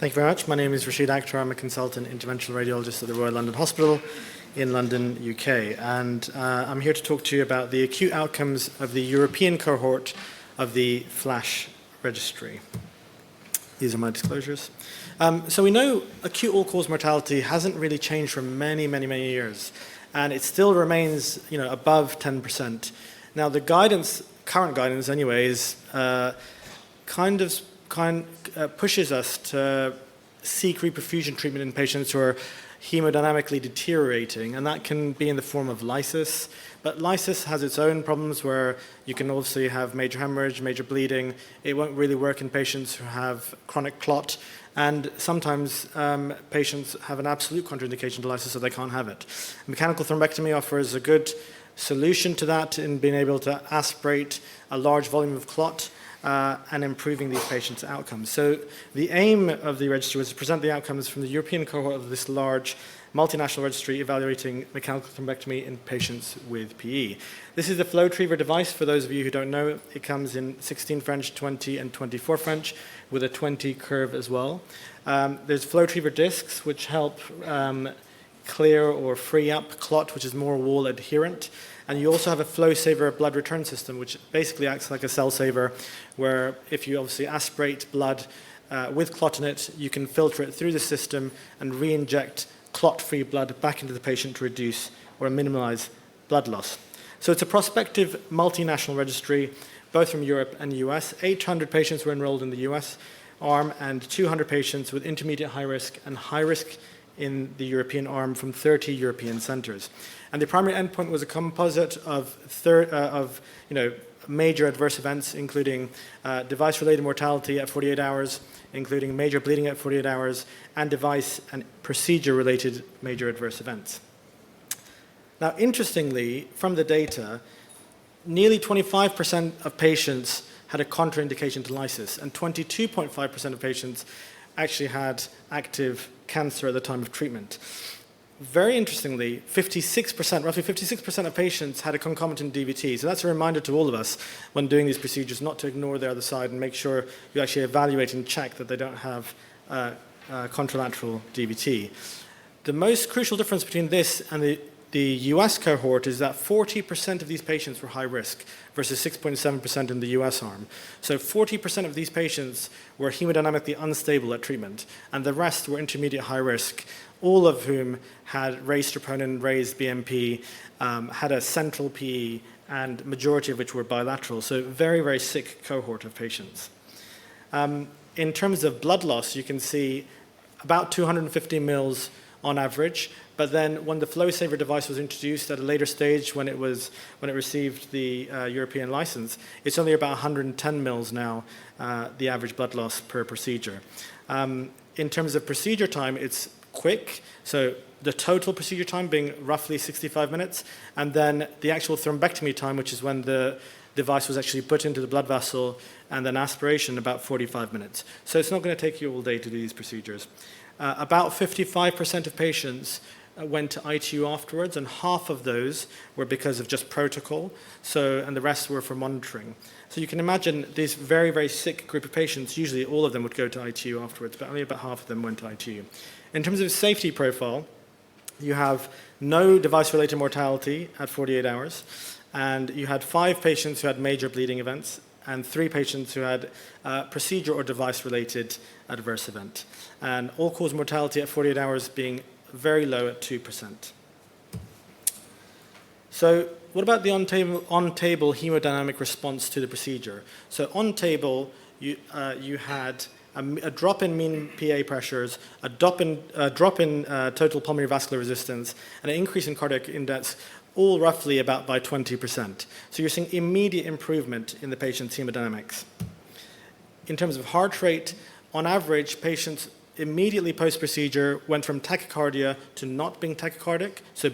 Thank you very much. My name is Rashid Akhtar. I'm a consultant interventional radiologist at the Royal London Hospital in London, UK. And I'm here to talk to you about the acute outcomes of the European cohort of the FLASH registry. These are my disclosures. So we know acute all-cause mortality hasn't really changed for many years, and it still remains, above 10%. Now, the guidance, current guidance anyway, is pushes us to seek reperfusion treatment in patients who are hemodynamically deteriorating, and that can be in the form of lysis. But lysis has its own problems where you can also have major hemorrhage, major bleeding. It won't really work in patients who have chronic clot, and sometimes patients have an absolute contraindication to lysis, so they can't have it. Mechanical thrombectomy offers a good solution to that in being able to aspirate a large volume of clot and improving these patients' outcomes. So the aim of the registry was to present the outcomes from the European cohort of this large multinational registry evaluating mechanical thrombectomy in patients with PE. This is the flow retriever device. For those of you who don't know, it comes in 16 French, 20, and 24 French with a 20 curve as well. There's flow retriever discs, which help clear or free up clot, which is more wall adherent. And you also have a flow saver blood return system, which basically acts like a cell saver, where if you obviously aspirate blood with clot in it, you can filter it through the system and re-inject clot-free blood back into the patient to reduce or minimize blood loss. So it's a prospective multinational registry, both from Europe and US. 800 patients were enrolled in the US arm and 200 patients with intermediate high risk and high risk in the European arm from 30 European centers. And the primary endpoint was a composite of major adverse events, including device-related mortality at 48 hours, including major bleeding at 48 hours, and device and procedure-related major adverse events. Now, interestingly, from the data, nearly 25% of patients had a contraindication to lysis, and 22.5% of patients actually had active cancer at the time of treatment. Very interestingly, roughly 56% of patients had a concomitant DVT. So that's a reminder to all of us when doing these procedures not to ignore the other side and make sure you actually evaluate and check that they don't have contralateral DVT. The most crucial difference between this and the US cohort is that 40% of these patients were high risk versus 6.7% in the US arm. So 40% of these patients were hemodynamically unstable at treatment, and the rest were intermediate high risk, all of whom had raised troponin, raised BMP, had a central PE, and majority of which were bilateral. So very sick cohort of patients. In terms of blood loss, you can see about 250 mils on average. But then when the flow saver device was introduced at a later stage, when it received the European license, it's only about 110 mils now, the average blood loss per procedure. In terms of procedure time, it's quick. So the total procedure time being roughly 65 minutes, and then the actual thrombectomy time, which is when the device was actually put into the blood vessel, and then aspiration, about 45 minutes. So it's not going to take you all day to do these procedures. About 55% of patients went to ITU afterwards, and half of those were because of just protocol, and the rest were for monitoring. So you can imagine this very sick group of patients, usually all of them would go to ITU afterwards, but only about half of them went to ITU. In terms of safety profile, you have no device-related mortality at 48 hours, and you had 5 patients who had major bleeding events, and 3 patients who had procedure or device-related adverse event. And all-cause mortality at 48 hours being very low at 2%. So what about the on-table hemodynamic response to the procedure? So on-table, you had a drop in mean PA pressures, a drop in total pulmonary vascular resistance, and an increase in cardiac index, all roughly about by 20%. So you're seeing immediate improvement in the patient's hemodynamics. In terms of heart rate, on average, patients immediately post-procedure went from tachycardia to not being tachycardic, so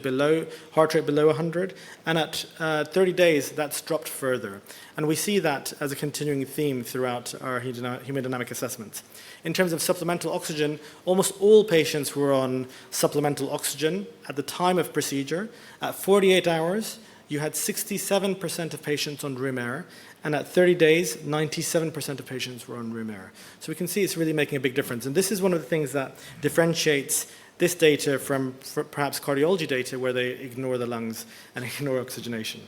heart rate below 100, and at 30 days, that's dropped further. And we see that as a continuing theme throughout our hemodynamic assessments. In terms of supplemental oxygen, almost all patients were on supplemental oxygen at the time of procedure. At 48 hours, you had 67% of patients on room air, and at 30 days, 97% of patients were on room air. So we can see it's really making a big difference. And this is one of the things that differentiates this data from perhaps cardiology data, where they ignore the lungs and ignore oxygenation.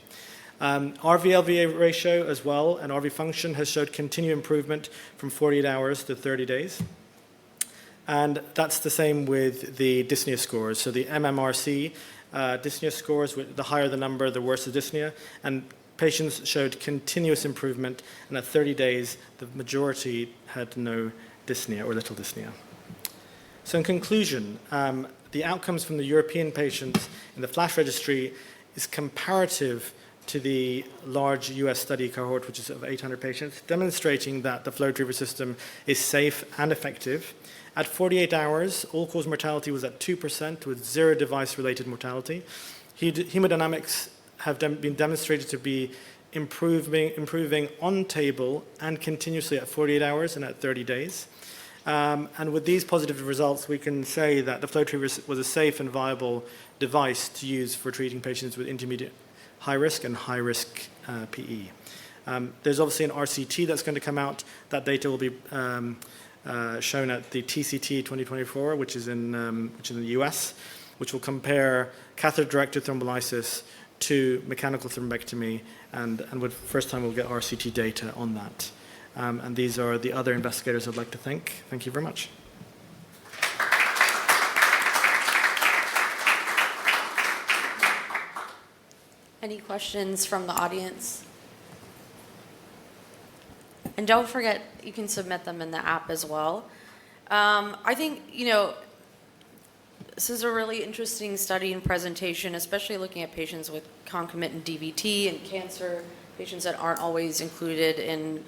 RV-LVA ratio as well, and RV function has showed continued improvement from 48 hours to 30 days. And that's the same with the dyspnea scores. So the MMRC dyspnea scores, the higher the number, the worse the dyspnea. And patients showed continuous improvement, and at 30 days, the majority had no dyspnea or little dyspnea. So in conclusion, the outcomes from the European patients in the FLASH registry is comparative to the large US study cohort, which is of 800 patients, demonstrating that the FlowTriever system is safe and effective. At 48 hours, all-cause mortality was at 2% with 0 device-related mortality. Hemodynamics have been demonstrated to be improving on table and continuously at 48 hours and at 30 days. And with these positive results, we can say that the FlowTriever was a safe and viable device to use for treating patients with intermediate high risk and high risk PE. There's obviously an RCT that's going to come out. That data will be shown at the TCT 2024, which is in the US, which will compare catheter-directed thrombolysis to mechanical thrombectomy, and first time we'll get RCT data on that. And these are the other investigators I'd like to thank. Thank you very much. Any questions from the audience? And don't forget, you can submit them in the app as well. I think, this is a really interesting study and presentation, especially looking at patients with concomitant DVT and cancer, patients that aren't always included in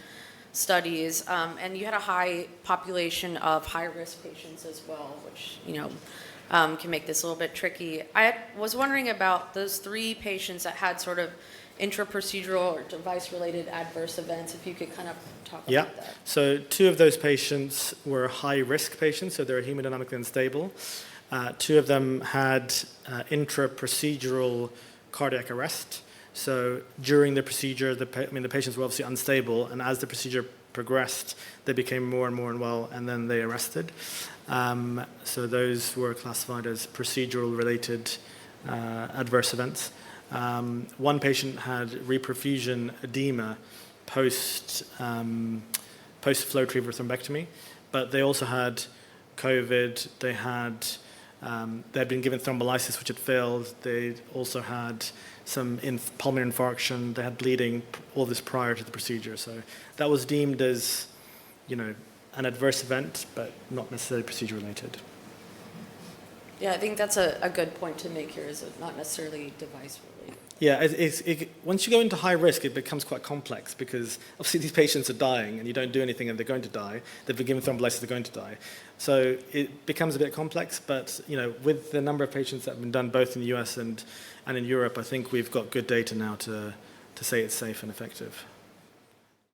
studies. And you had a high population of high-risk patients as well, which, can make this a little bit tricky. I was wondering about those 3 patients that had sort of intra-procedural or device-related adverse events, if you could kind of talk about that. So 2 of those patients were high-risk patients, so they're hemodynamically unstable. 2 of them had intra-procedural cardiac arrest. So during the procedure, the patients were obviously unstable, and as the procedure progressed, they became more and more unwell, and then they arrested. So those were classified as procedural-related adverse events. 1 patient had reperfusion edema post FlowTriever thrombectomy, but they also had COVID. They had been given thrombolysis, which had failed. They also had some pulmonary infarction. They had bleeding. All this prior to the procedure. So that was deemed as, an adverse event, but not necessarily procedure related. Yeah, I think that's a good point to make here, is not necessarily device related. Yeah, once you go into high risk, it becomes quite complex, because obviously these patients are dying and you don't do anything and they're going to die. They've been given thrombolysis, they're going to die. So it becomes a bit complex, but with the number of patients that have been done both in the US and in Europe, I think we've got good data now to say it's safe and effective.